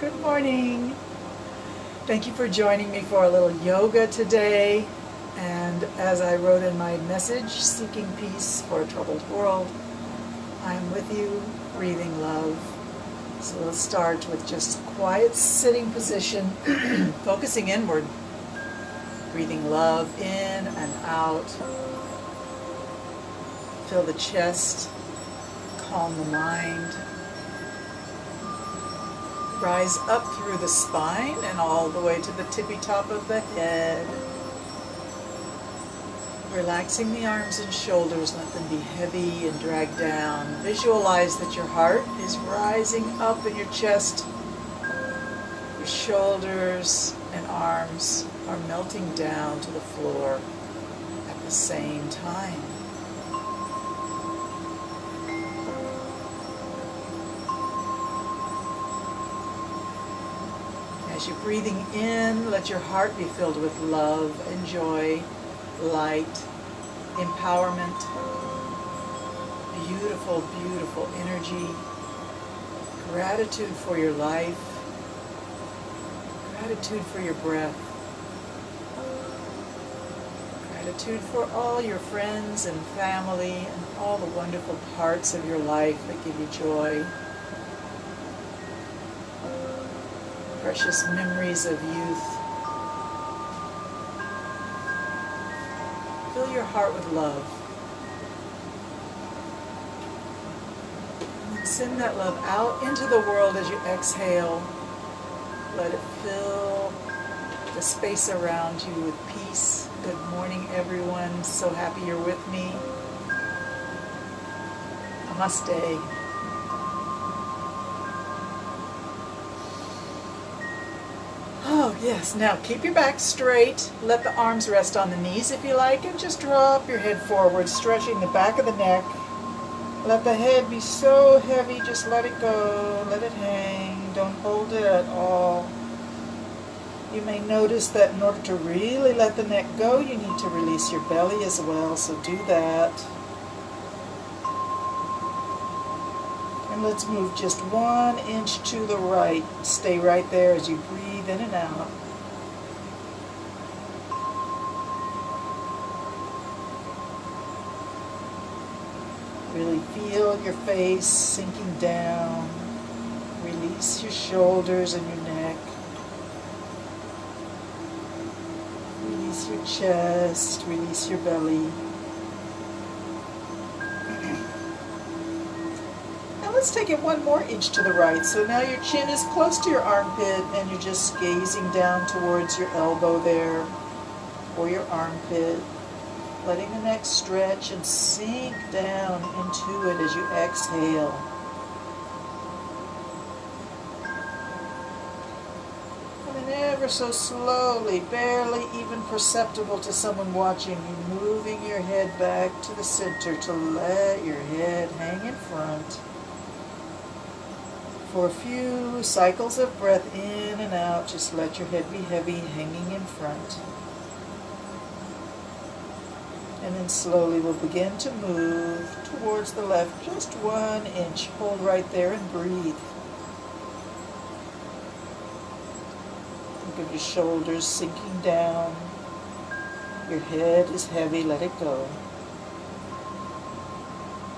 Good morning. Thank you for joining me for a little yoga today. And as I wrote in my message, Seeking Peace for a Troubled World, I'm with you, breathing love. So let's start with just a quiet sitting position, focusing inward, breathing love in and out. Fill the chest, calm the mind. Rise up through the spine and all the way to the tippy top of the head. Relaxing the arms and shoulders, let them be heavy and drag down. Visualize that your heart is rising up in your chest. Your shoulders and arms are melting down to the floor at the same time. As you're breathing in, let your heart be filled with love and joy, light, empowerment, beautiful, beautiful energy, gratitude for your life, gratitude for your breath, gratitude for all your friends and family and all the wonderful parts of your life that give you joy. Precious memories of youth. Fill your heart with love. And send that love out into the world as you exhale. Let it fill the space around you with peace. Good morning, everyone. So happy you're with me. Namaste. Oh, yes. Now keep your back straight. Let the arms rest on the knees if you like, and just drop your head forward, stretching the back of the neck. Let the head be so heavy, just let it go. Let it hang. Don't hold it at all. You may notice that in order to really let the neck go, you need to release your belly as well, so do that. And let's move just 1 inch to the right. Stay right there as you breathe in and out. Really feel your face sinking down. Release your shoulders and your neck. Release your chest. Release your belly. Let's take it 1 more inch to the right. So now your chin is close to your armpit and you're just gazing down towards your elbow there or your armpit. Letting the neck stretch and sink down into it as you exhale. And then ever so slowly, barely even perceptible to someone watching you, moving your head back to the center to let your head hang in front. For a few cycles of breath in and out, just let your head be heavy, hanging in front. And then slowly we'll begin to move towards the left, just 1 inch. Hold right there and breathe. Think of your shoulders sinking down. Your head is heavy, let it go.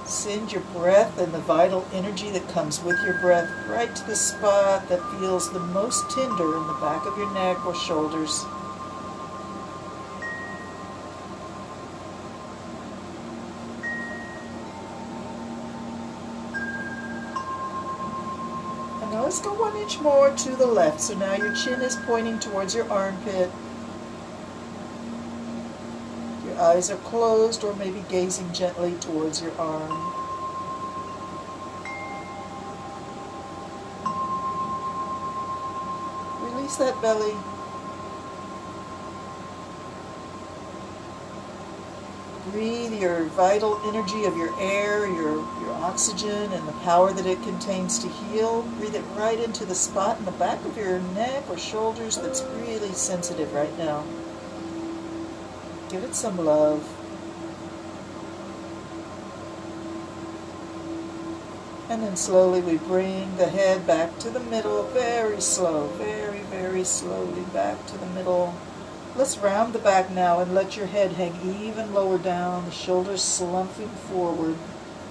Send your breath and the vital energy that comes with your breath right to the spot that feels the most tender in the back of your neck or shoulders. And now let's go 1 inch more to the left. So now your chin is pointing towards your armpit. Your eyes are closed or maybe gazing gently towards your arm. Release that belly. Breathe your vital energy of your air, your oxygen, and the power that it contains to heal. Breathe it right into the spot in the back of your neck or shoulders that's really sensitive right now. Give it some love. And then slowly we bring the head back to the middle, very slow, very, very slowly back to the middle. Let's round the back now and let your head hang even lower down, the shoulders slumping forward.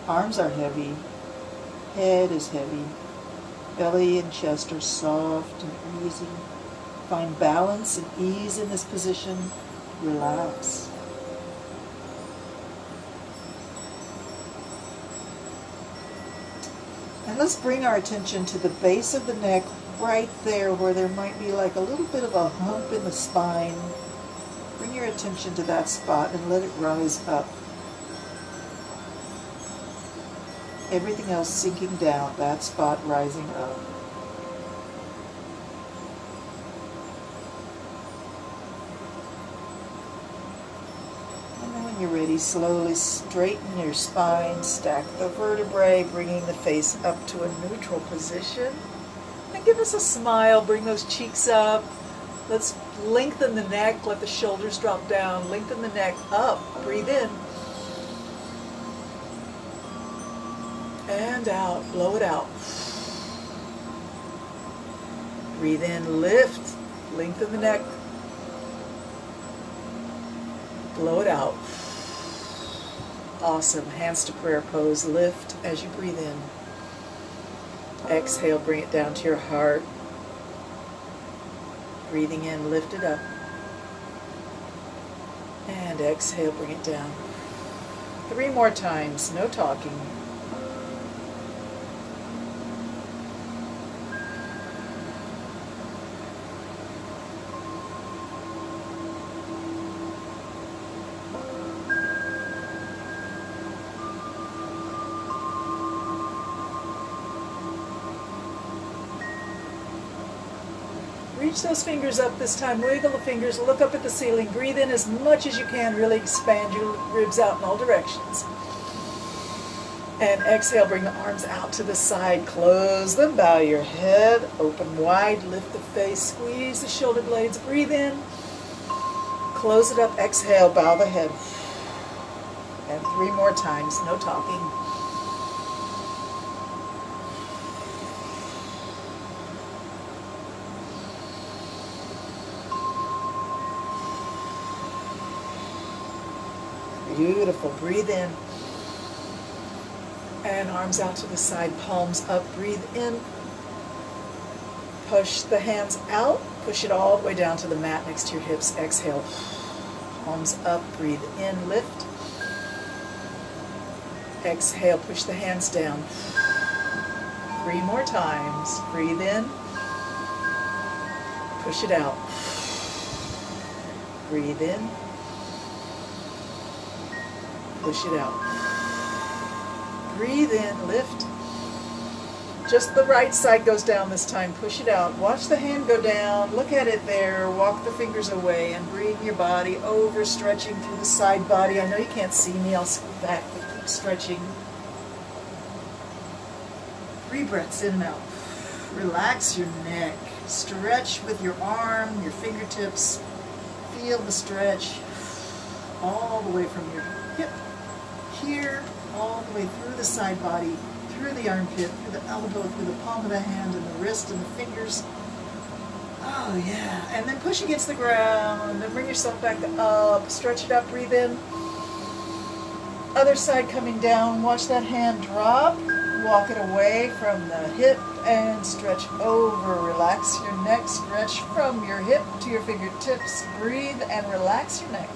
Arms are heavy, head is heavy, belly and chest are soft and easy. Find balance and ease in this position. Relax. And let's bring our attention to the base of the neck, right there where there might be like a little bit of a hump in the spine. Bring your attention to that spot and let it rise up. Everything else sinking down, that spot rising up. And then when you're ready, slowly straighten your spine, stack the vertebrae, bringing the face up to a neutral position. And give us a smile, bring those cheeks up. Let's lengthen the neck, let the shoulders drop down, lengthen the neck up, breathe in. And out, blow it out. Breathe in, lift, lengthen the neck. Blow it out. Awesome, hands to prayer pose, lift as you breathe in. Exhale, bring it down to your heart. Breathing in, lift it up. And exhale, bring it down. 3 more times, no talking. Reach those fingers up this time, wiggle the fingers, look up at the ceiling, breathe in as much as you can, really expand your ribs out in all directions. And exhale, bring the arms out to the side, close them, bow your head, open wide, lift the face, squeeze the shoulder blades, breathe in, close it up, exhale, bow the head. And 3 more times, no talking. Beautiful. Breathe in. And arms out to the side, palms up. Breathe in. Push the hands out. Push it all the way down to the mat next to your hips. Exhale. Palms up. Breathe in. Lift. Exhale. Push the hands down. 3 more times. Breathe in. Push it out. Breathe in. Push it out. Breathe in, lift. Just the right side goes down this time. Push it out. Watch the hand go down. Look at it there. Walk the fingers away and bring your body over, stretching through the side body. I know you can't see me. I'll scoot back, but keep stretching. 3 breaths in and out. Relax your neck. Stretch with your arm, your fingertips. Feel the stretch all the way from your hip here, all the way through the side body, through the armpit, through the elbow, through the palm of the hand and the wrist and the fingers. Oh yeah, and then push against the ground, and bring yourself back up, stretch it up, breathe in. Other side coming down, watch that hand drop, walk it away from the hip and stretch over. Relax your neck, stretch from your hip to your fingertips, breathe and relax your neck.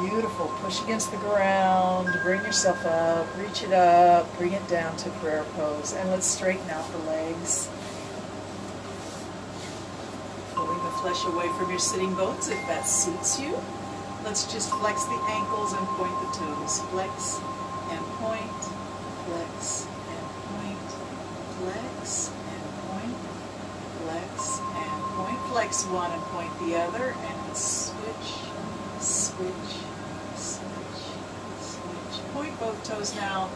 Beautiful. Push against the ground, bring yourself up, reach it up, bring it down to prayer pose. And let's straighten out the legs. Pulling the flesh away from your sitting bones if that suits you. Let's just flex the ankles and point the toes. Flex and point, flex and point, flex and point, flex and point. Flex one and point the other, and switch, switch, switch, switch. Point both toes now.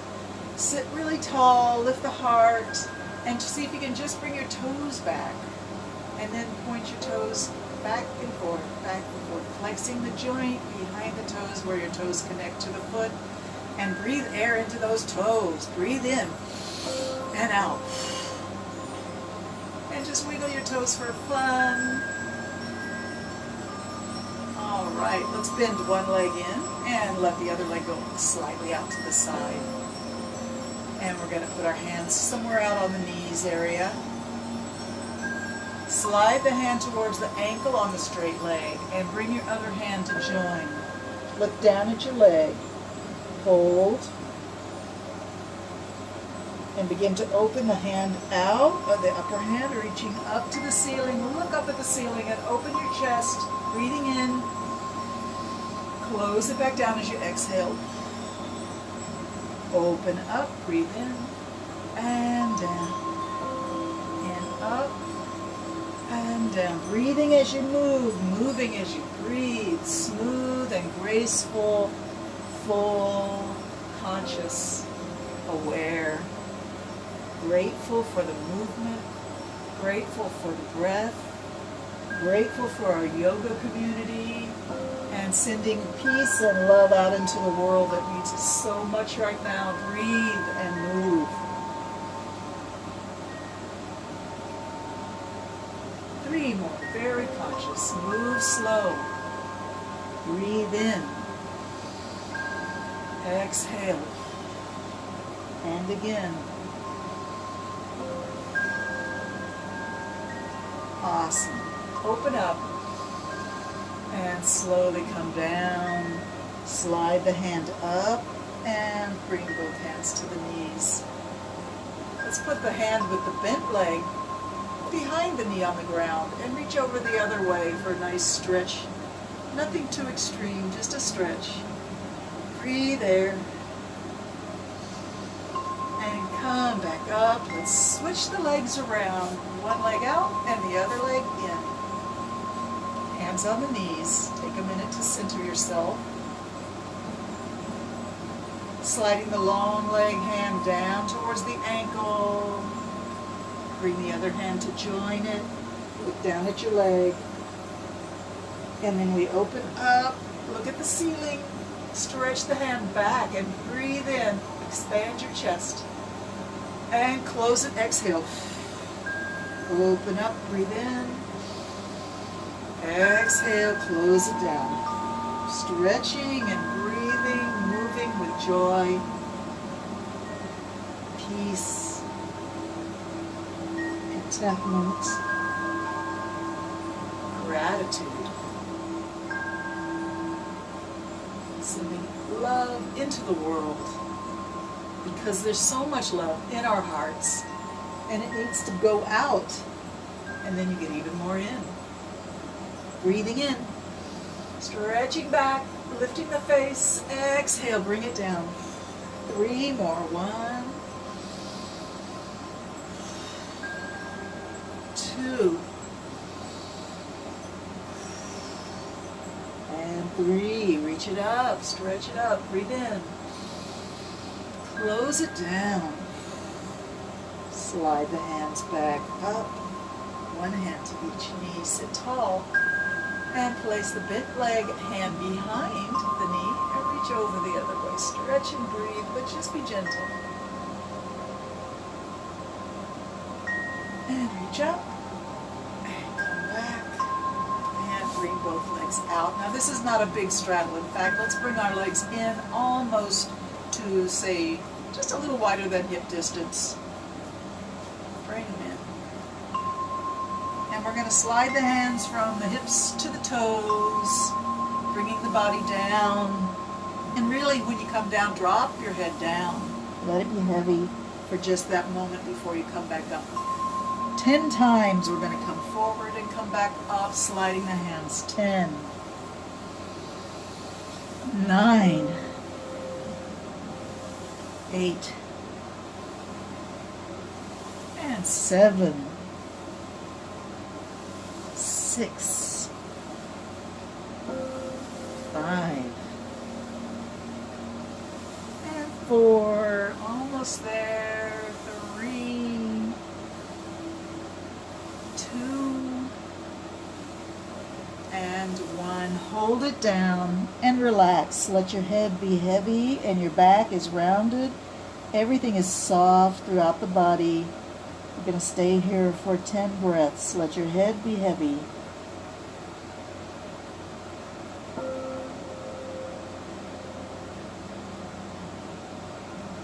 Sit really tall, lift the heart, and see if you can just bring your toes back. And then point your toes back and forth, flexing the joint behind the toes where your toes connect to the foot, and breathe air into those toes. Breathe in and out. And just wiggle your toes for fun. All right, let's bend one leg in and let the other leg go slightly out to the side. And we're going to put our hands somewhere out on the knees area. Slide the hand towards the ankle on the straight leg and bring your other hand to join. Look down at your leg. Hold. And begin to open the hand out of the upper hand, reaching up to the ceiling. Look up at the ceiling and open your chest, breathing in. Close it back down as you exhale. Open up, breathe in, and down, and up, and down. Breathing as you move, moving as you breathe. Smooth and graceful, full, conscious, aware. Grateful for the movement, grateful for the breath, grateful for our yoga community, and sending peace and love out into the world that needs it so much right now. Breathe and move. Three more, very conscious. Move slow. Breathe in. Exhale. And again. Awesome. Open up. And slowly come down, slide the hand up, and bring both hands to the knees. Let's put the hand with the bent leg behind the knee on the ground and reach over the other way for a nice stretch. Nothing too extreme, just a stretch. Breathe air. And come back up. Let's switch the legs around. One leg out and the other leg in. Hands on the knees. Take a minute to center yourself. Sliding the long leg hand down towards the ankle. Bring the other hand to join it. Look down at your leg. And then we open up. Look at the ceiling. Stretch the hand back and breathe in. Expand your chest. And close it. Exhale. Open up. Breathe in. Exhale, close it down. Stretching and breathing, moving with joy, peace, contentment, gratitude. Sending love into the world because there's so much love in our hearts and it needs to go out, and then you get even more in. Breathing in, stretching back, lifting the face, exhale, bring it down. Three more, 1, 2, and 3. Reach it up, stretch it up, breathe in. Close it down. Slide the hands back up. One hand to each knee, sit tall. And place the bent leg hand behind the knee and reach over the other way. Stretch and breathe, but just be gentle. And reach up. And come back. And bring both legs out. Now this is not a big straddle. In fact, let's bring our legs in almost to, say, just a little wider than hip distance. Bring them in. And we're going to slide the hands from the hips to the toes, bringing the body down. And really, when you come down, drop your head down. Let it be heavy for just that moment before you come back up. 10 times we're going to come forward and come back up, sliding the hands. 10, 9, 8, and 7, 6, 5, and 4, almost there, 3, 2, one. Hold it down and relax. Let your head be heavy and your back is rounded. Everything is soft throughout the body. You're going to stay here for 10 breaths. Let your head be heavy.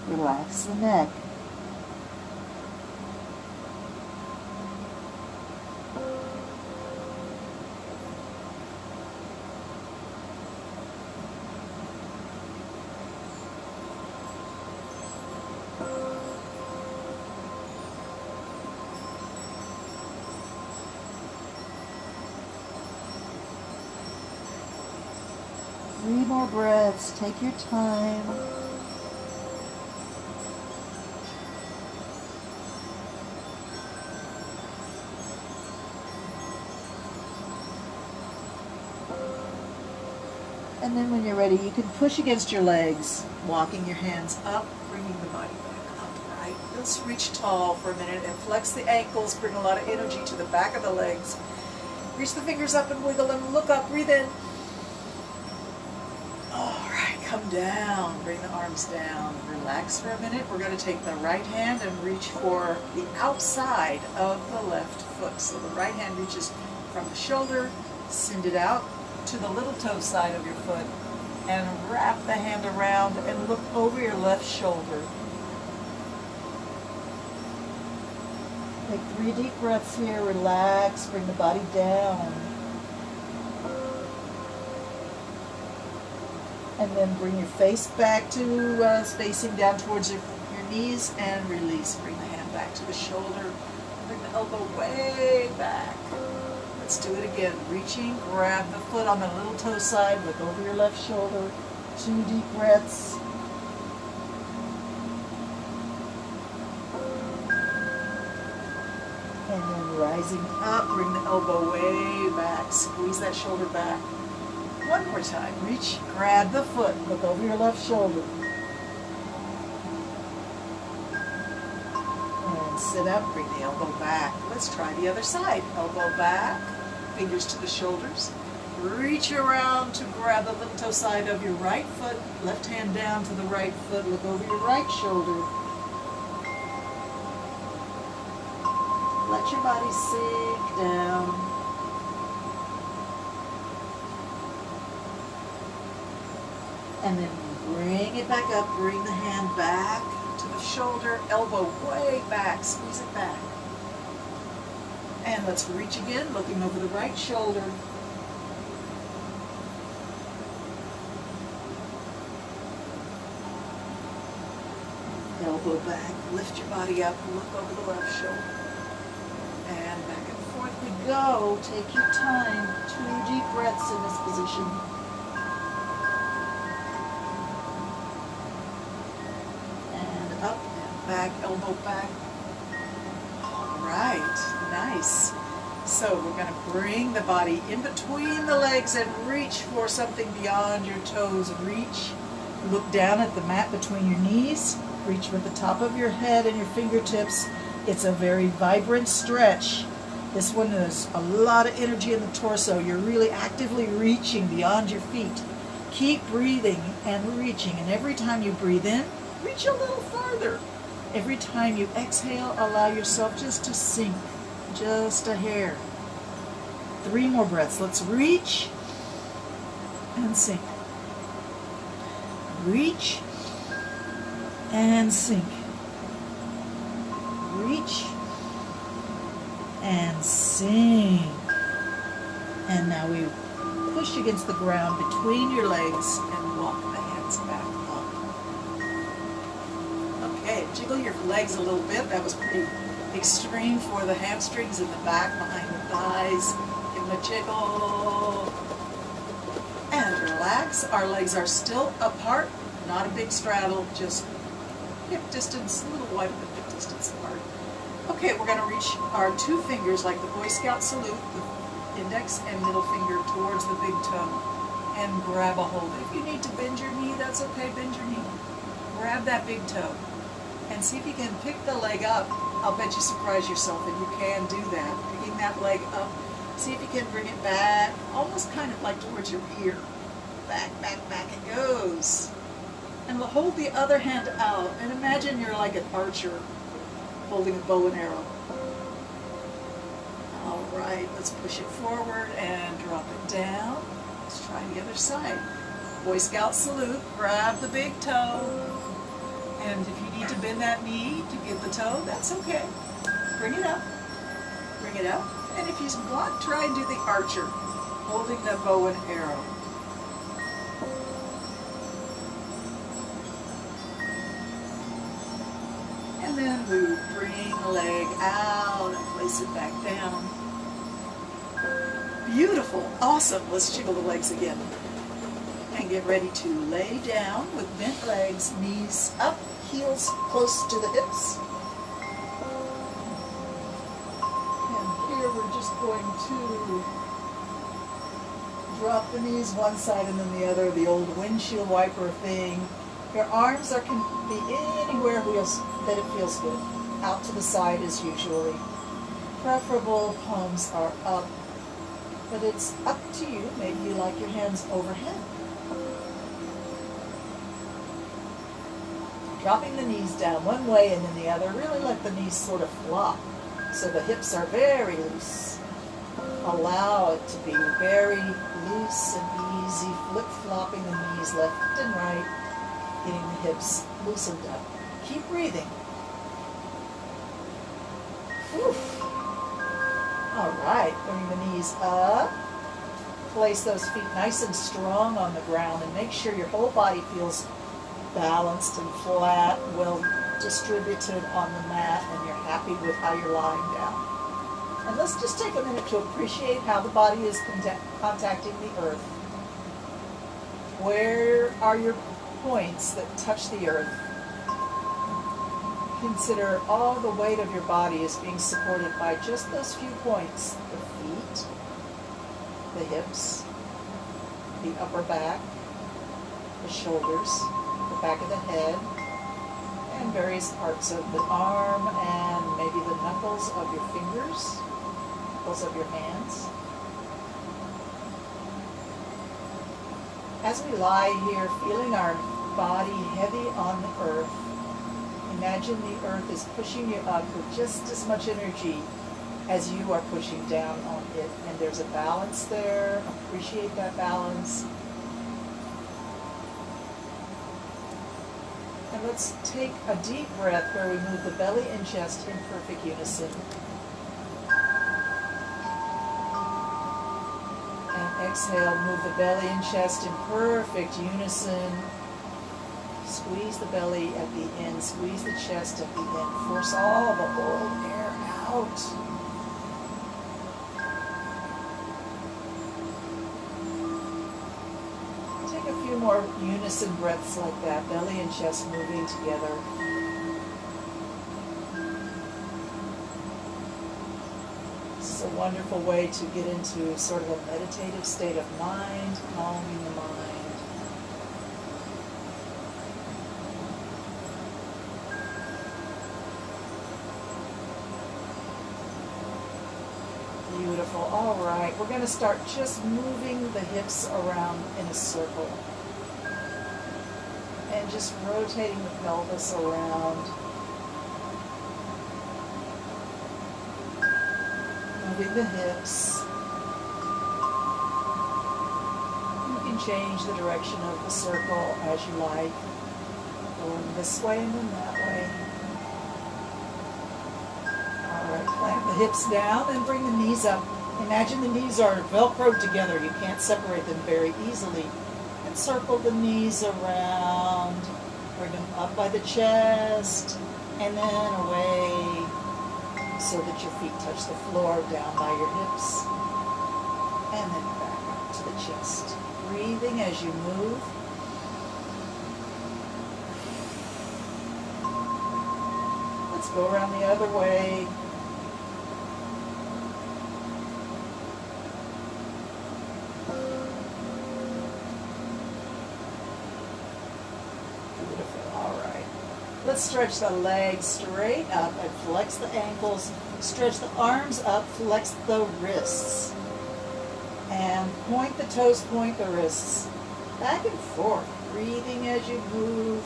Relax the neck. Three more breaths. Take your time. And then when you're ready, you can push against your legs, walking your hands up, bringing the body back upright. Let's reach tall for a minute and flex the ankles, bring a lot of energy to the back of the legs. Reach the fingers up and wiggle them. Look up, breathe in. All right, come down, bring the arms down. Relax for a minute. We're going to take the right hand and reach for the outside of the left foot. So the right hand reaches from the shoulder, send it out to the little toe side of your foot, and wrap the hand around and look over your left shoulder. Take 3 deep breaths here. Relax, bring the body down. And then bring your face back to spacing down towards your knees and release. Bring the hand back to the shoulder. Bring the elbow way back. Let's do it again. Reaching, grab the foot on the little toe side, look over your left shoulder. 2 deep breaths. And then rising up, bring the elbow way back. Squeeze that shoulder back. One more time. Reach, grab the foot, look over your left shoulder. And sit up, bring the elbow back. Let's try the other side. Elbow back, fingers to the shoulders. Reach around to grab the little toe side of your right foot. Left hand down to the right foot, look over your right shoulder. Let your body sink down. And then bring it back up, bring the hand back to the shoulder, elbow way back, squeeze it back. And let's reach again, looking over the right shoulder. Elbow back, lift your body up, look over the left shoulder. And back and forth we go. Take your time. 2 deep breaths in this position. And up and back, elbow back. All right, nice. So we're going to bring the body in between the legs and reach for something beyond your toes. Reach. Look down at the mat between your knees. Reach with the top of your head and your fingertips. It's a very vibrant stretch. This one is a lot of energy in the torso. You're really actively reaching beyond your feet. Keep breathing and reaching. And every time you breathe in, reach a little farther. Every time you exhale, allow yourself just to sink. Just a hair. 3 more breaths. Let's reach and sink. Reach and sink. Reach and sink. And now we push against the ground between your legs and walk the hands back up. Okay, jiggle your legs a little bit. That was pretty extreme for the hamstrings in the back, behind the thighs. Give them a jiggle. And relax. Our legs are still apart, not a big straddle, just hip distance, a little wider than hip distance apart. Okay, we're going to reach our 2 fingers like the Boy Scout salute, the index and middle finger towards the big toe, and grab a hold. If you need to bend your knee, that's okay, bend your knee. Grab that big toe and see if you can pick the leg up. I'll bet you surprise yourself, and you can do that. Picking that leg up, See if you can bring it back, almost kind of like towards your ear. Back, back, back it goes. And we'll hold the other hand out, and imagine you're like an archer holding a bow and arrow. All right, let's push it forward and drop it down. Let's try the other side. Boy Scout salute, grab the big toe. And if you need to bend that knee to get the toe, that's okay. Bring it up, bring it up. And if you want, try and do the archer, holding the bow and arrow. And then we bring the leg out and place it back down. Beautiful, awesome. Let's jiggle the legs again. And get ready to lay down with bent legs, knees up, heels close to the hips. And here we're just going to drop the knees one side and then the other, the old windshield wiper thing. Your arms can be anywhere that it feels good. Out to the side is usually preferable. Palms are up. But it's up to you. Maybe you like your hands overhead. Dropping the knees down one way and then the other. Really let the knees sort of flop so the hips are very loose. Allow it to be very loose and easy, flip-flopping the knees left and right. Getting the hips loosened up. Keep breathing. Oof. All right, bring the knees up. Place those feet nice and strong on the ground and make sure your whole body feels balanced and flat, well distributed on the mat, and you're happy with how you're lying down. And let's just take a minute to appreciate how the body is contacting the earth. Where are your points that touch the earth? Consider all the weight of your body is being supported by just those few points. The feet, the hips, the upper back, the shoulders, the back of the head, and various parts of the arm and maybe the knuckles of your fingers, knuckles of your hands. As we lie here, feeling our body heavy on the earth, imagine the earth is pushing you up with just as much energy as you are pushing down on it. And there's a balance there. Appreciate that balance. And let's take a deep breath where we move the belly and chest in perfect unison. Exhale, move the belly and chest in perfect unison. Squeeze the belly at the end, squeeze the chest at the end. Force all the old air out. Take a few more unison breaths like that, belly and chest moving together. A wonderful way to get into sort of a meditative state of mind, calming the mind. Beautiful. All right, we're going to start just moving the hips around in a circle and just rotating the pelvis around. Moving the hips. You can change the direction of the circle as you like. Going this way and then that way. Alright, clamp the hips down and bring the knees up. Imagine the knees are velcroed together. You can't separate them very easily. And circle the knees around. Bring them up by the chest and then away, so that your feet touch the floor down by your hips. And then back up to the chest. Breathing as you move. Let's go around the other way. Beautiful. All right. Let's stretch the legs straight up and flex the ankles. Stretch the arms up, flex the wrists. And point the toes, point the wrists. Back and forth, breathing as you move.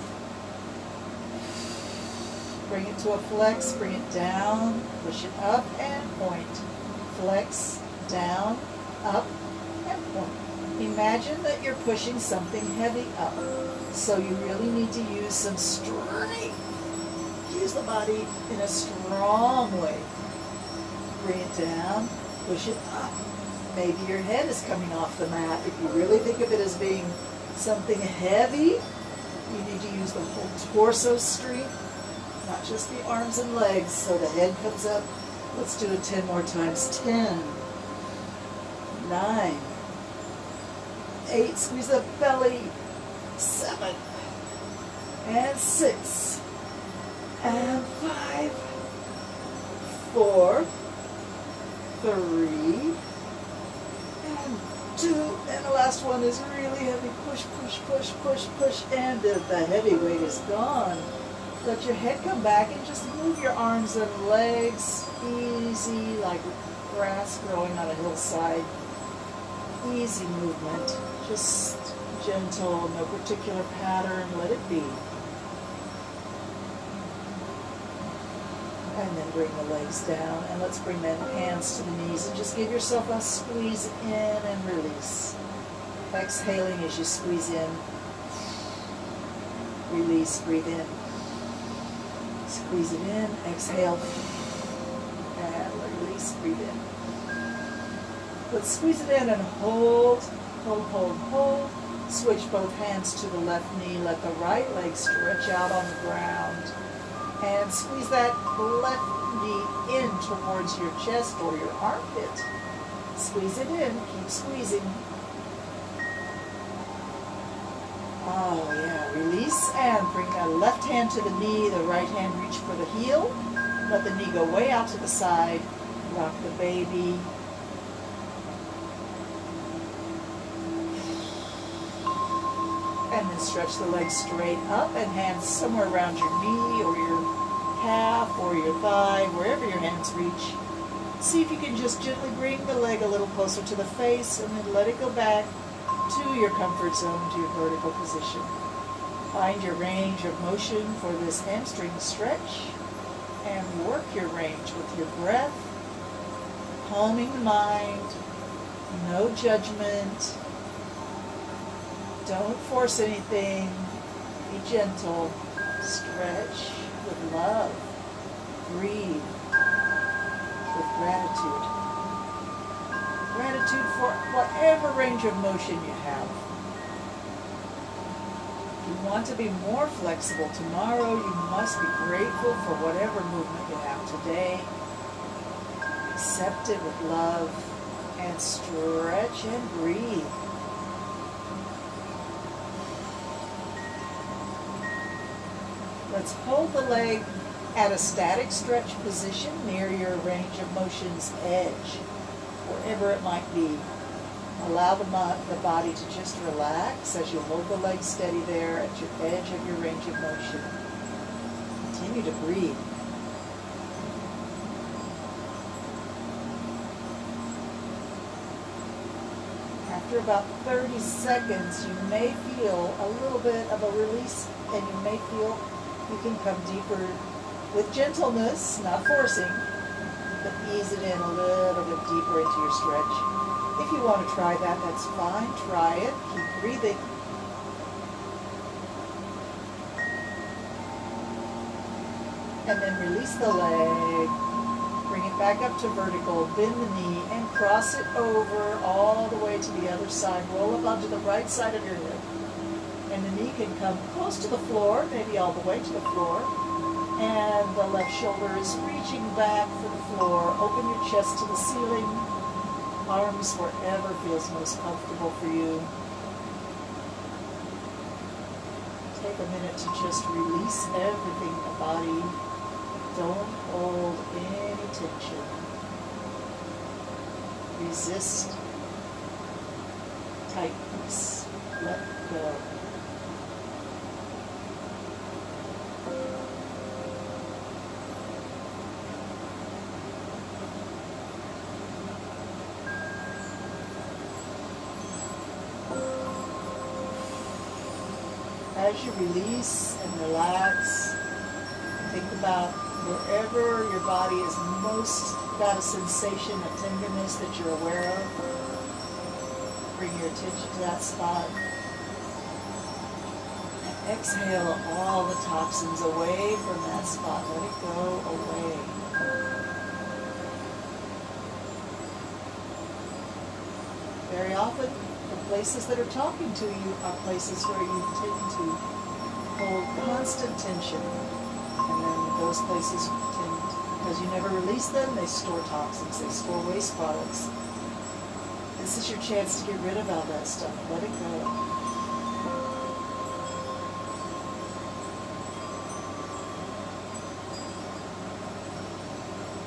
Bring it to a flex, bring it down, push it up and point. Flex, down, up, and point. Imagine that you're pushing something heavy up. So you really need to use some strength. Use the body in a strong way. Bring it down, push it up. Maybe your head is coming off the mat. If you really think of it as being something heavy, you need to use the whole torso strength, not just the arms and legs, so the head comes up. Let's do it 10 more times. 10, 9, 8, squeeze the belly, 7, and 6, and 5, 4, 3, and 2, and the last one is really heavy. Push, push, push, push, push, and the heavy weight is gone. Let your head come back and just move your arms and legs easy, like grass growing on a hillside. Easy movement, just gentle, no particular pattern, let it be. And then bring the legs down, and let's bring the hands to the knees and just give yourself a squeeze in and release. Exhaling as you squeeze in. Release, breathe in. Squeeze it in, exhale, and release, breathe in. Let's squeeze it in and hold, hold, hold, hold. Switch both hands to the left knee. Let the right leg stretch out on the ground. And squeeze that left knee in towards your chest or your armpit. Squeeze it in, keep squeezing. Oh yeah, release and bring that left hand to the knee, the right hand reach for the heel. Let the knee go way out to the side. Rock the baby. And then stretch the legs straight up and hands somewhere around your knee or your calf or your thigh, wherever your hands reach. See if you can just gently bring the leg a little closer to the face and then let it go back to your comfort zone, to your vertical position. Find your range of motion for this hamstring stretch and work your range with your breath, calming the mind, no judgment. Don't force anything. Be gentle. Stretch with love. Breathe with gratitude. Gratitude for whatever range of motion you have. If you want to be more flexible tomorrow, you must be grateful for whatever movement you have today. Accept it with love and stretch and breathe. Let's hold the leg at a static stretch position near your range of motion's edge, wherever it might be. Allow the body to just relax as you hold the leg steady there at your edge of your range of motion. Continue to breathe. After about 30 seconds, you may feel a little bit of a release, and you may feel you can come deeper with gentleness, not forcing, but ease it in a little bit deeper into your stretch. If you want to try that, that's fine. Try it. Keep breathing. And then release the leg. Bring it back up to vertical. Bend the knee and cross it over all the way to the other side. Roll up onto the right side of your hip. And the knee can come close to the floor, maybe all the way to the floor. And the left shoulder is reaching back for the floor. Open your chest to the ceiling. Arms wherever feels most comfortable for you. Take a minute to just release everything in the body. Don't hold any tension. Resist tightness. Let go. as you release and relax, think about wherever your body is most got a sensation of tenderness that you're aware of. Bring your attention to that spot. And exhale all the toxins away from that spot. Let it go away. Very often, the places that are talking to you are places where you tend to hold constant tension. And then those places tend, because you never release them, they store toxins, they store waste products. This is your chance to get rid of all that stuff. Let it go.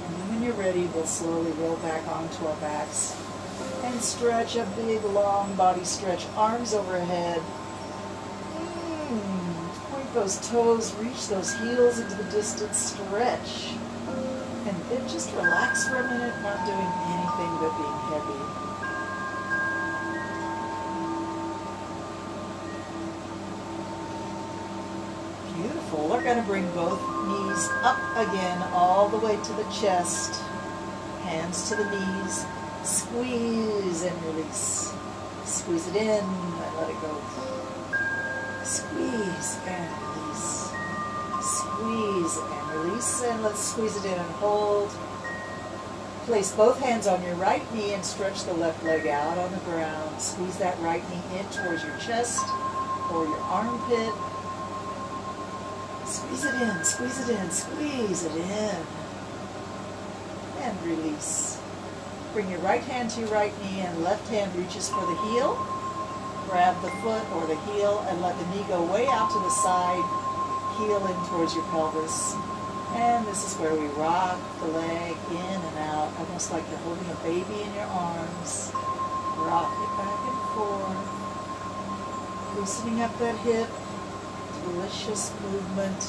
And then when you're ready, we'll slowly roll back onto our backs and stretch a big, long body stretch. Arms overhead. Point those toes, reach those heels into the distance, stretch. And then just relax for a minute, not doing anything but being heavy. Beautiful. We're going to bring both knees up again, all the way to the chest. Hands to the knees. Squeeze and release. Squeeze it in and let it go. Squeeze and release. Squeeze and release, and let's squeeze it in and hold. Place both hands on your right knee and stretch the left leg out on the ground. Squeeze that right knee in towards your chest or your armpit. Squeeze it in, squeeze it in, squeeze it in. And release. Bring your right hand to your right knee and left hand reaches for the heel. Grab the foot or the heel and let the knee go way out to the side, heel in towards your pelvis. And this is where we rock the leg in and out, almost like you're holding a baby in your arms. Rock it back and forth. Loosening up that hip. Delicious movement.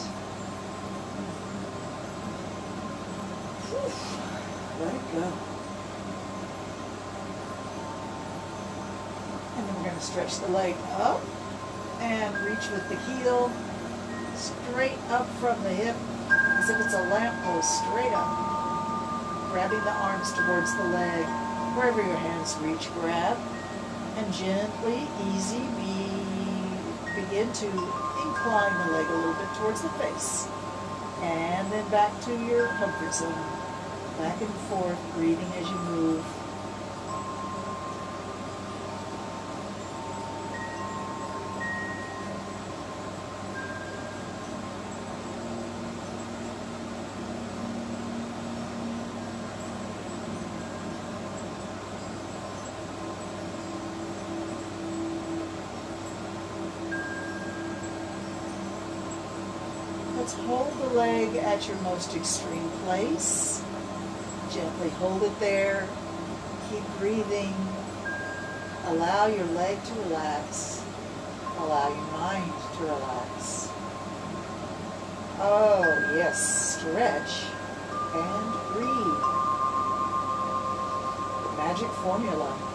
Let it go. And then we're going to stretch the leg up and reach with the heel straight up from the hip as if it's a lamppost, straight up. Grabbing the arms towards the leg. Wherever your hands reach, grab. And gently, easy, begin to incline the leg a little bit towards the face. And then back to your comfort zone. Back and forth, breathing as you move. Let's hold the leg at your most extreme place. Gently hold it there. Keep breathing. Allow your leg to relax. Allow your mind to relax. Oh, yes. Stretch and breathe. The magic formula.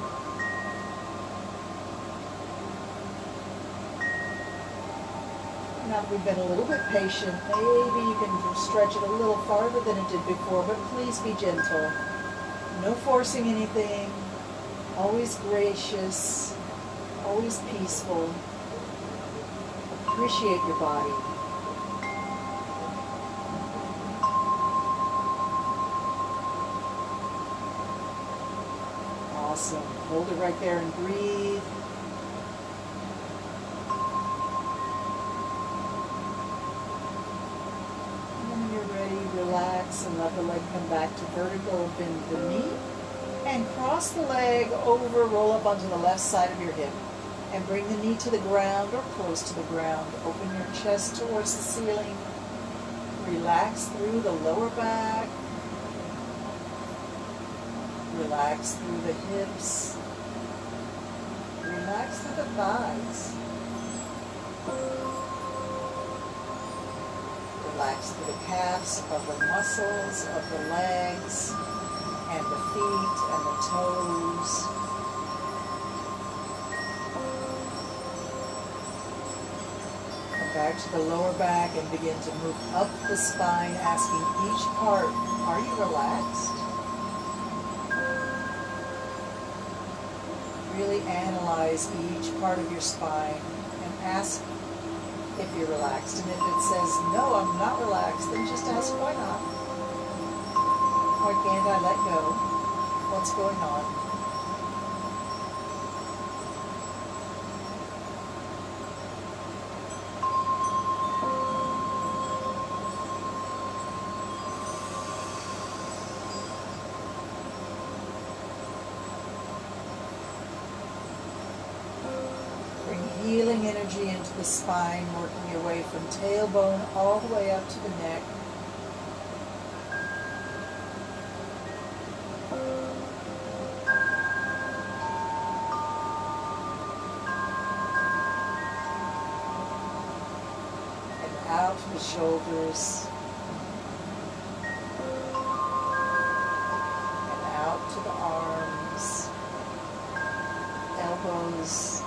Now that we've been a little bit patient, maybe you can stretch it a little farther than it did before, but please be gentle. No forcing anything. Always gracious. Always peaceful. Appreciate your body. Awesome. Hold it right there and breathe. Relax and let the leg come back to vertical, bend the knee, and cross the leg over, roll up onto the left side of your hip, and bring the knee to the ground or close to the ground. Open your chest towards the ceiling. Relax through the lower back. Relax through the hips. Relax through the thighs. Relax through the calves of the muscles of the legs and the feet and the toes. Back to the lower back and begin to move up the spine, asking each part, are you relaxed? Really analyze each part of your spine and ask if you're relaxed. And if it says, no, I'm not relaxed, then just ask why not. Why can't I let go? What's going on? Healing energy into the spine, working your way from tailbone all the way up to the neck. And out to the shoulders. And out to the arms, elbows,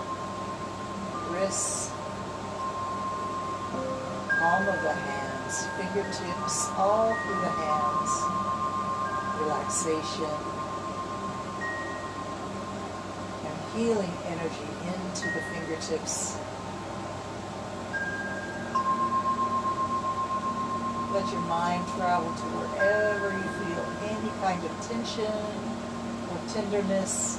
wrists, palm of the hands, fingertips, all through the hands, relaxation, and healing energy into the fingertips. Let your mind travel to wherever you feel any kind of tension or tenderness.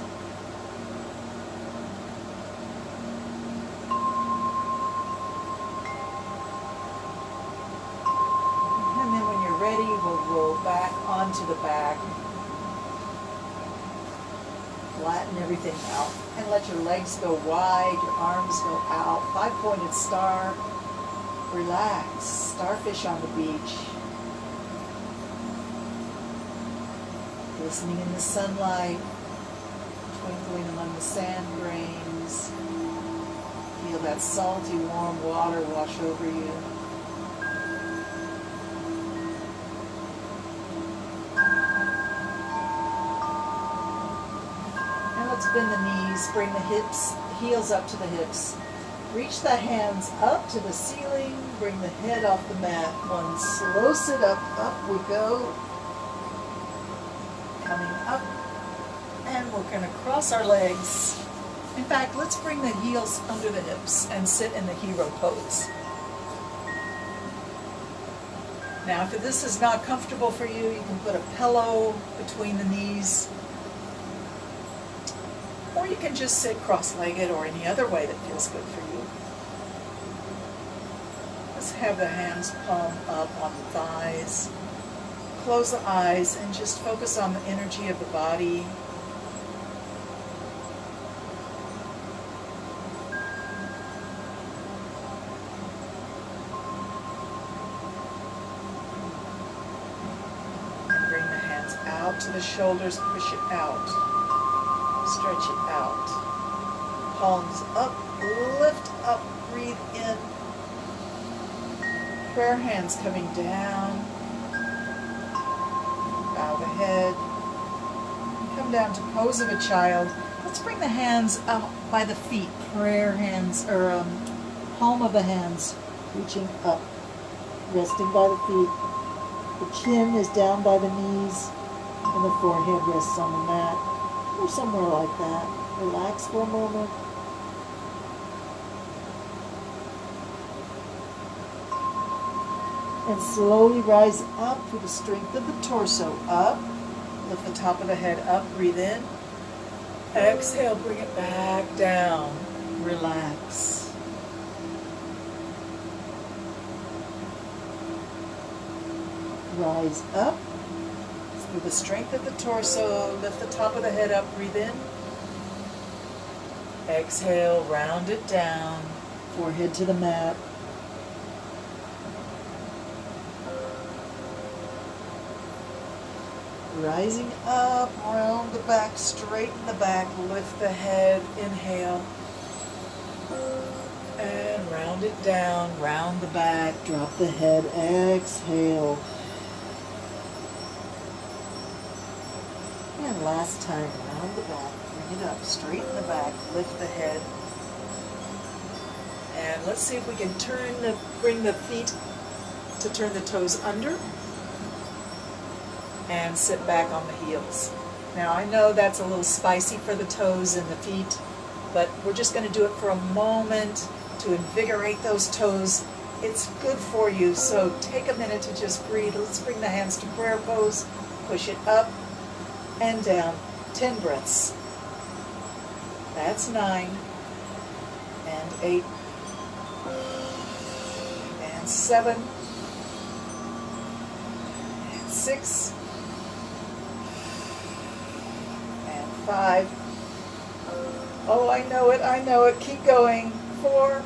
Roll back onto the back. Flatten everything out and let your legs go wide, your arms go out. Five-pointed star. Relax. Starfish on the beach. Listening in the sunlight, twinkling among the sand grains. Feel that salty, warm water wash over you. Bend the knees, bring the hips, heels up to the hips. Reach the hands up to the ceiling, bring the head off the mat. One slow sit up, up we go. Coming up, and we're going to cross our legs. In fact, let's bring the heels under the hips and sit in the hero pose. Now, if this is not comfortable for you, you can put a pillow between the knees. Or you can just sit cross-legged or any other way that feels good for you. Let's have the hands palm up on the thighs. Close the eyes and just focus on the energy of the body. And bring the hands out to the shoulders, push it out. Stretch it out. Palms up, lift up, breathe in. Prayer hands coming down. Bow the head. Come down to pose of a child. Let's bring the hands out by the feet. Prayer hands, or palm of the hands reaching up. Resting by the feet. The chin is down by the knees, and the forehead rests on the mat. Or somewhere like that. Relax for a moment. And slowly rise up through the strength of the torso. Up. Lift the top of the head up. Breathe in. Exhale. Bring it back down. Relax. Rise up. Through the strength of the torso, lift the top of the head up, breathe in. Exhale, round it down, forehead to the mat. Rising up, round the back, straighten the back, lift the head, inhale. And round it down, round the back, drop the head, exhale. And last time, round the back, bring it up, straighten the back, lift the head, And let's see if we can bring the feet to turn the toes under and sit back on the heels. Now I know that's a little spicy for the toes and the feet, but we're just going to do it for a moment to invigorate those toes. It's good for you, so take a minute to just breathe. Let's bring the hands to prayer pose, push it up and down, 10 breaths. That's 9 and 8 and 7 and 6 and 5. Oh, I know it, keep going. 4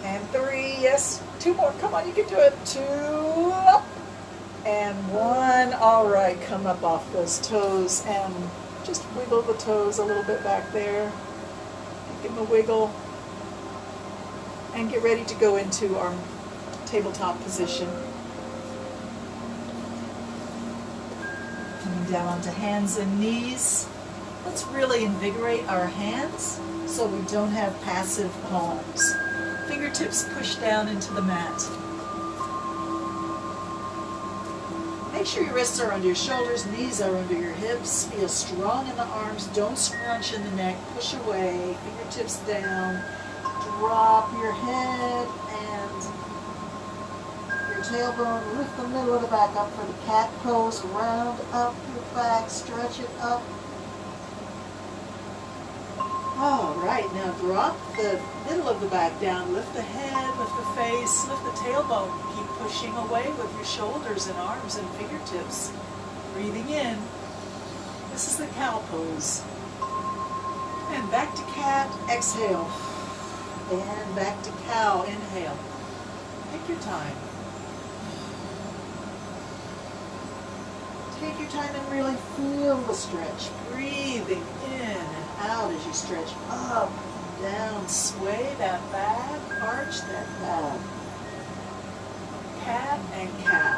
and 3, yes, 2 more, come on, you can do it. 2, up, and 1. All right, come up off those toes and just wiggle the toes a little bit back there. Give them a wiggle. And get ready to go into our tabletop position. Coming down onto hands and knees. Let's really invigorate our hands so we don't have passive palms. Fingertips push down into the mat. Make sure your wrists are under your shoulders, knees are under your hips. Feel strong in the arms, don't scrunch in the neck, push away, fingertips down. Drop your head and your tailbone. Lift the middle of the back up for the cat pose. Round up your back, stretch it up. All right, now drop the middle of the back down. Lift the head, lift the face, lift the tailbone. Keep pushing away with your shoulders and arms and fingertips. Breathing in. This is the cow pose. And back to cat, exhale. And back to cow, inhale. Take your time. Take your time and really feel the stretch. Breathing in and out as you stretch up, down, sway that back, arch that back. Cat and cow.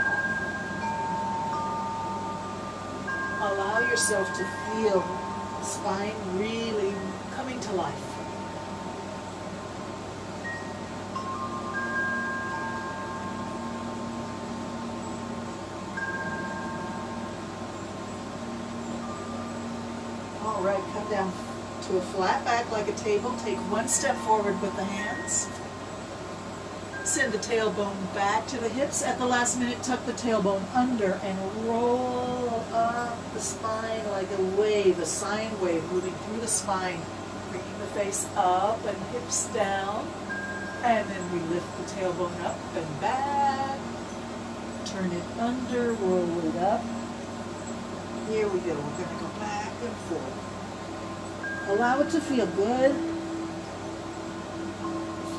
Allow yourself to feel the spine really coming to life. All right, come down to a flat back like a table. Take one step forward with the hands. Send the tailbone back to the hips. At the last minute, tuck the tailbone under and roll up the spine like a wave, a sine wave moving through the spine, bringing the face up and hips down. And then we lift the tailbone up and back. Turn it under, roll it up. Here we go. We're going to go back and forth. Allow it to feel good.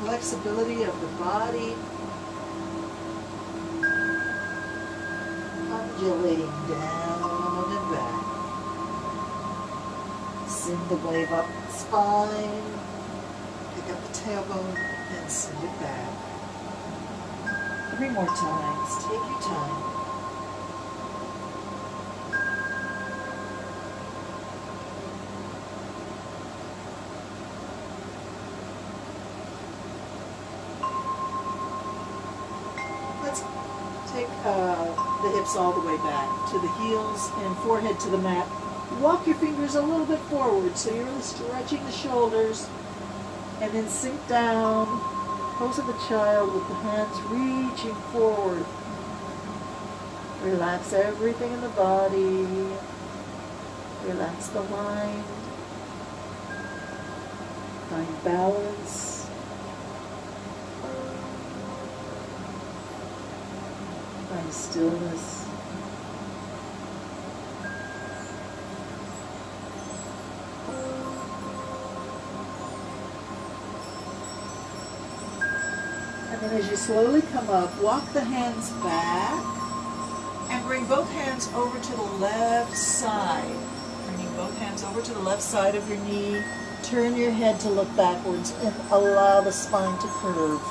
Flexibility of the body. Undulating down and back. Send the wave up the spine. Pick up the tailbone and send it back. 3 more times. Take your time. Take the hips all the way back to the heels and forehead to the mat. Walk your fingers a little bit forward so you're really stretching the shoulders, and then sink down. Pose of a child with the hands reaching forward. Relax everything in the body. Relax the mind. Find balance. Find stillness. And then as you slowly come up, walk the hands back and bring both hands over to the left side. Bringing both hands over to the left side of your knee. Turn your head to look backwards and allow the spine to curve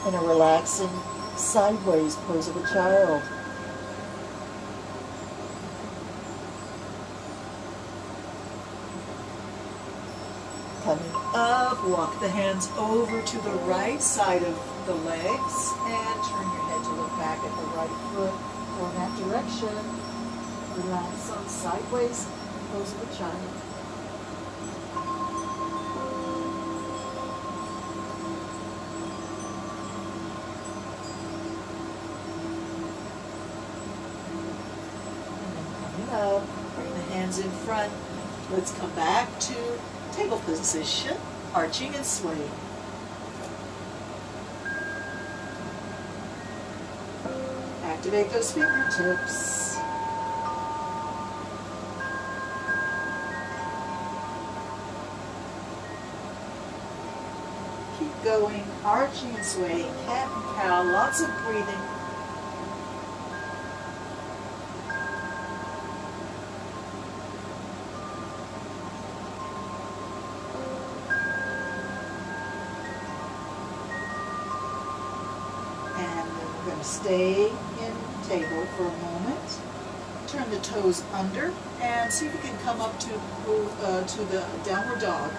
in a relaxing sideways pose of a child. Coming up. Walk the hands over to the right side of the legs and turn your head to look back at the right foot or in that direction. Relax on sideways pose of a child. Up, bring the hands in front. Let's come back to table position, arching and swaying. Activate those fingertips. Keep going, arching and swaying, cat and cow, lots of breathing. Stay in table for a moment. Turn the toes under and see if you can come up to the downward dog.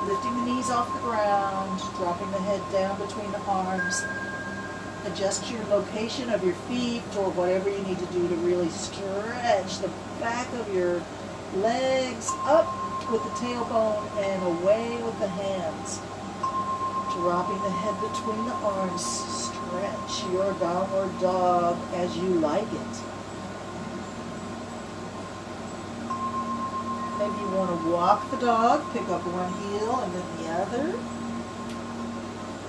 Lifting the knees off the ground, dropping the head down between the arms. Adjust your location of your feet or whatever you need to do to really stretch the back of your legs up with the tailbone and away with the hands. Dropping the head between the arms. Stretch your downward dog as you like it. Maybe you want to walk the dog, pick up one heel and then the other.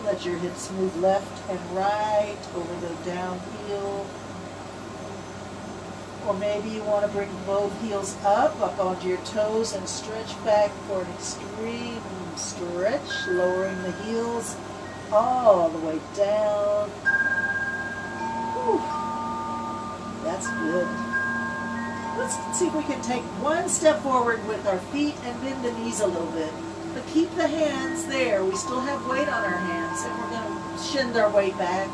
Let your hips move left and right over the down heel. Or maybe you want to bring both heels up onto your toes and stretch back for an extreme stretch, lowering the heels all the way down. Whew. That's good. Let's see if we can take one step forward with our feet and bend the knees a little bit. But keep the hands there. We still have weight on our hands, and we're going to shin our weight back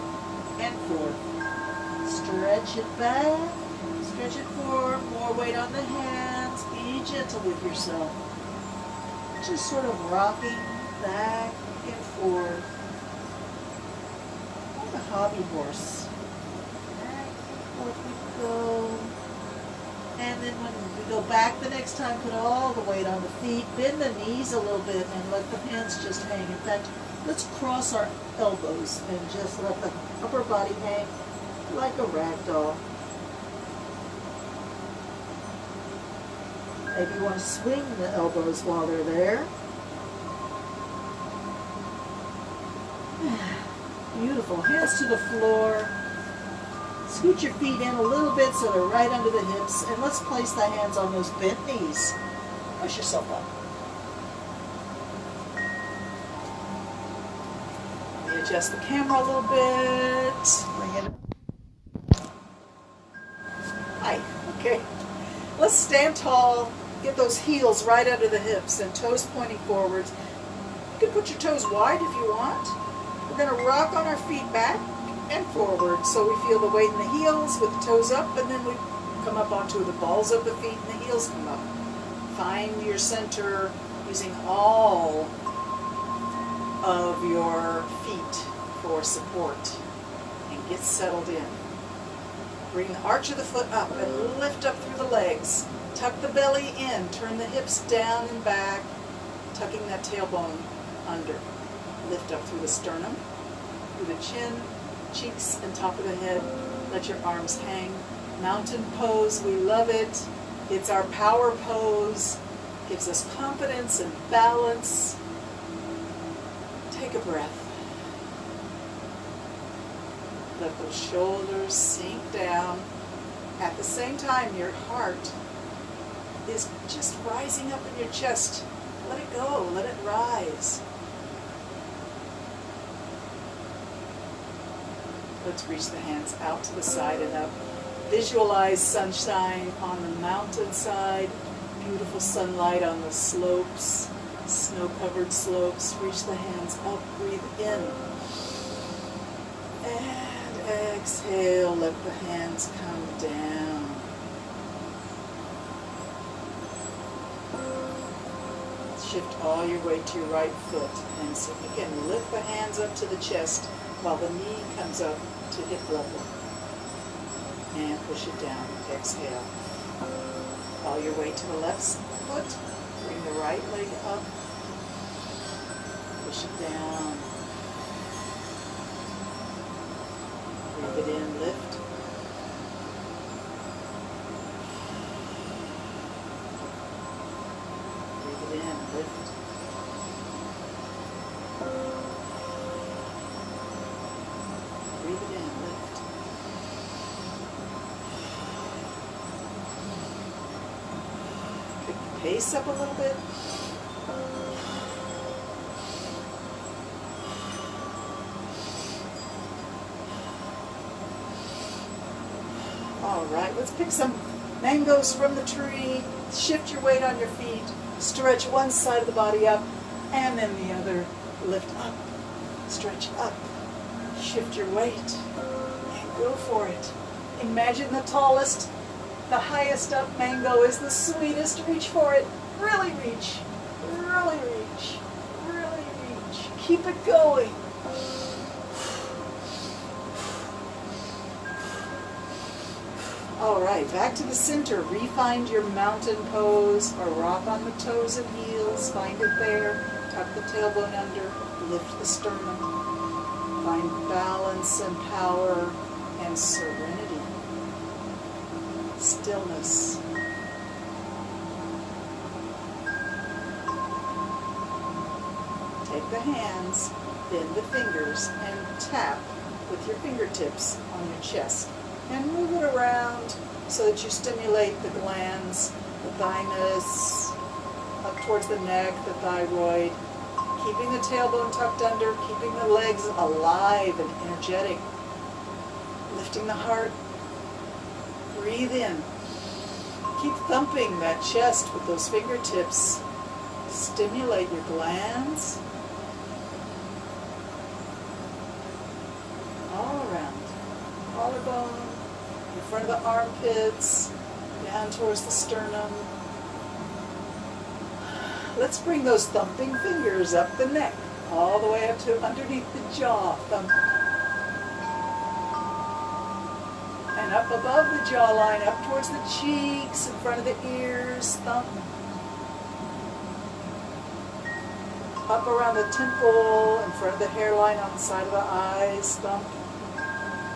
and forth. Stretch it back, stretch it forward, more weight on the hands. Be gentle with yourself. Just sort of rocking back and forth. Like a hobby horse. Back and forth we go. And then when we go back the next time, put all the weight on the feet. Bend the knees a little bit and let the hands just hang. In fact, let's cross our elbows and just let the upper body hang like a rag doll. Maybe you want to swing the elbows while they're there. Beautiful. Hands to the floor. Scoot your feet in a little bit so they're right under the hips. And let's place the hands on those bent knees. Push yourself up. Let me adjust the camera a little bit. Bring it. Hi. Okay. Let's stand tall. Get those heels right under the hips and toes pointing forwards. You can put your toes wide if you want. We're going to rock on our feet back and forward so we feel the weight in the heels with the toes up, and then we come up onto the balls of the feet and the heels come up. Find your center using all of your feet for support and get settled in. Bring the arch of the foot up and lift up through the legs. Tuck the belly in, turn the hips down and back, tucking that tailbone under. Lift up through the sternum, through the chin, cheeks, and top of the head. Let your arms hang. Mountain pose, we love it. It's our power pose. Gives us confidence and balance. Take a breath. Let those shoulders sink down. At the same time, your heart is just rising up in your chest. Let it go, let it rise. Let's reach the hands out to the side and up. Visualize sunshine on the mountainside, beautiful sunlight on the slopes, snow-covered slopes. Reach the hands up, breathe in. And exhale, let the hands come down. Shift all your weight to your right foot and see if you can lift the hands up to the chest while the knee comes up to hip level. And push it down. Exhale. All your weight to the left foot. Bring the right leg up. Push it down. Breathe it in, lift. Breathe it in, lift. Breathe it in, lift. Pick the pace up a little bit. All right, let's pick some mangoes from the tree. Shift your weight on your feet. Stretch one side of the body up, and then the other. Lift up. Stretch up. Shift your weight, and go for it. Imagine the tallest, the highest up mango is the sweetest. Reach for it. Really reach. Really reach. Really reach. Keep it going. All right, back to the center. Re-find your mountain pose or rock on the toes and heels. Find it there. Tuck the tailbone under. Lift the sternum. Find balance and power and serenity. Stillness. Take the hands, bend the fingers, and tap with your fingertips on your chest. And move it around so that you stimulate the glands, the thymus, up towards the neck, the thyroid, keeping the tailbone tucked under, keeping the legs alive and energetic, lifting the heart. Breathe in. Keep thumping that chest with those fingertips. Stimulate your glands. All around. Collarbone. In front of the armpits, down towards the sternum. Let's bring those thumping fingers up the neck, all the way up to underneath the jaw. Thump. And up above the jawline, up towards the cheeks, in front of the ears. Thump. Up around the temple, in front of the hairline, on the side of the eyes. Thump.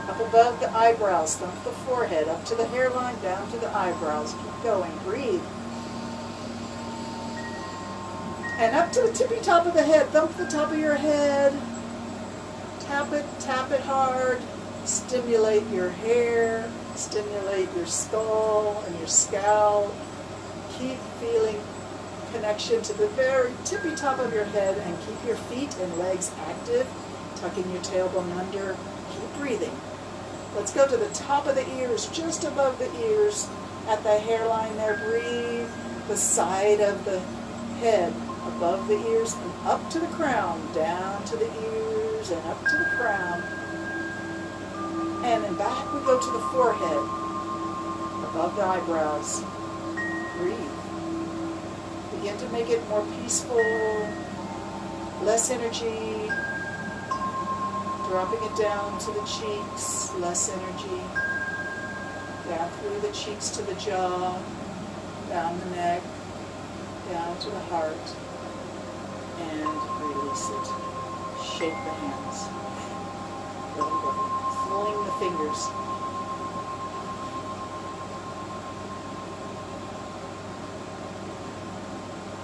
Up above the eyebrows, thump the forehead, up to the hairline, down to the eyebrows. Keep going, breathe. And up to the tippy top of the head, thump the top of your head. Tap it hard. Stimulate your hair, stimulate your skull and your scalp. Keep feeling connection to the very tippy top of your head and keep your feet and legs active, tucking your tailbone under. Keep breathing. Let's go to the top of the ears, just above the ears, at the hairline there. Breathe. The side of the head, above the ears, and up to the crown, down to the ears, and up to the crown. And then back we go to the forehead, above the eyebrows. Breathe. Begin to make it more peaceful, less energy. Dropping it down to the cheeks, less energy. Down through the cheeks to the jaw, down the neck, down to the heart, and release it. Shake the hands. Let them go. Fling the fingers.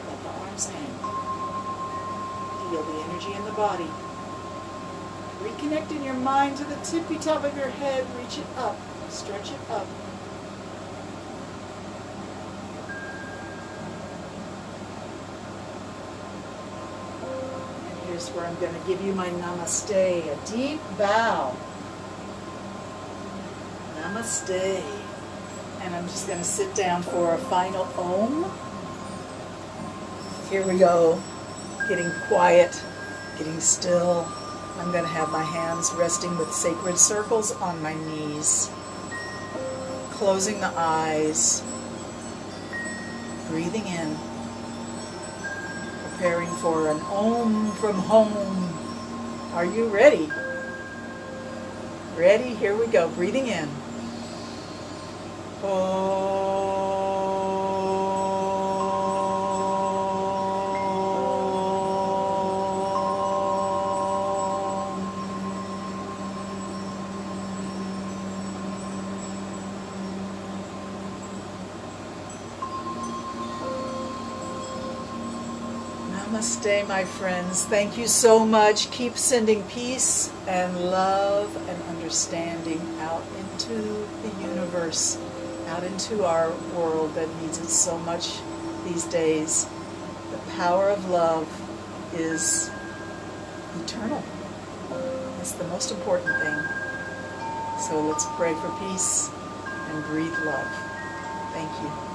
Let the arms hang. Feel the energy in the body. Reconnect in your mind to the tippy top of your head. Reach it up. Stretch it up. And here's where I'm going to give you my namaste. A deep bow. Namaste. And I'm just going to sit down for a final Om. Here we go. Getting quiet. Getting still. I'm going to have my hands resting with sacred circles on my knees. Closing the eyes. Breathing in. preparing for an Om from home. Are you ready? Ready? Here we go. Breathing in. Namaste, my friends. Thank you so much. Keep sending peace and love and understanding out into the universe, out into our world that needs it so much these days. The power of love is eternal. It's the most important thing. So let's pray for peace and breathe love. Thank you.